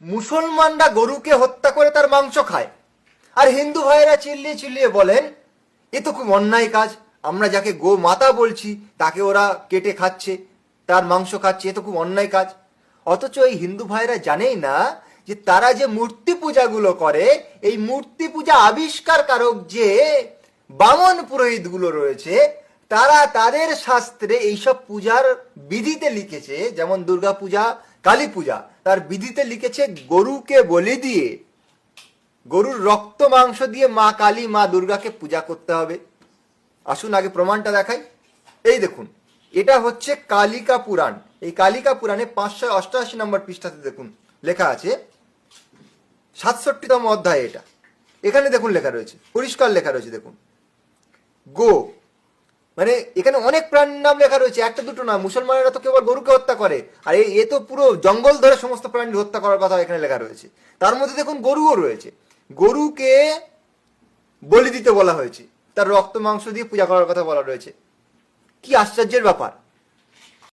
মুসলমানরা গরুকে হত্যা করে তার মাংস খায়, আর হিন্দু ভাইয়েরা চিল্লিয়ে চিল্লিয়ে বলেন এ তো খুব অন্যায় কাজ, আমরা যাকে গো মাতা বলছি তাকে ওরা কেটে খাচ্ছে, তার মাংস খাচ্ছে, এ তো খুব অন্যায় কাজ। অথচ এই হিন্দু ভাইয়েরা জানেই না যে তারা যে মূর্তি পূজাগুলো করে, এই মূর্তি পূজা আবিষ্কারকারক যে বামন পুরোহিতগুলো রয়েছে, তারা তাদের শাস্ত্রে এইসব পূজার বিধিতে লিখেছে, যেমন দুর্গা পূজা, কালী পূজা, তার বিধিতে লিখেছে গরুকে বলি দিয়ে, গরুর রক্ত মাংস দিয়ে মা কালী মা দুর্গাকে পূজা করতে হবে। আসুন আগে প্রমাণটা দেখাই। এই দেখুন, এটা হচ্ছে কালিকা পুরাণ। এই কালিকা পুরাণে 588 নম্বর পৃষ্ঠাতে দেখুন লেখা আছে, 67তম অধ্যায় এটা। এখানে দেখুন লেখা রয়েছে, পরিষ্কার লেখা রয়েছে, দেখুন গো, মানে এখানে অনেক প্রাণীর নাম লেখা রয়েছে, একটা দুটো না। মুসলমানেরা তো কেবল গরুকে হত্যা করে, আর এ তো পুরো জঙ্গল ধরে সমস্ত প্রাণী হত্যা করার কথা এখানে লেখা রয়েছে। তার মধ্যে দেখুন গরুও রয়েছে, গরুকে বলি দিতে বলা হয়েছে, তার রক্ত মাংস দিয়ে পূজা করার কথা বলা রয়েছে। কি আশ্চর্যের ব্যাপার!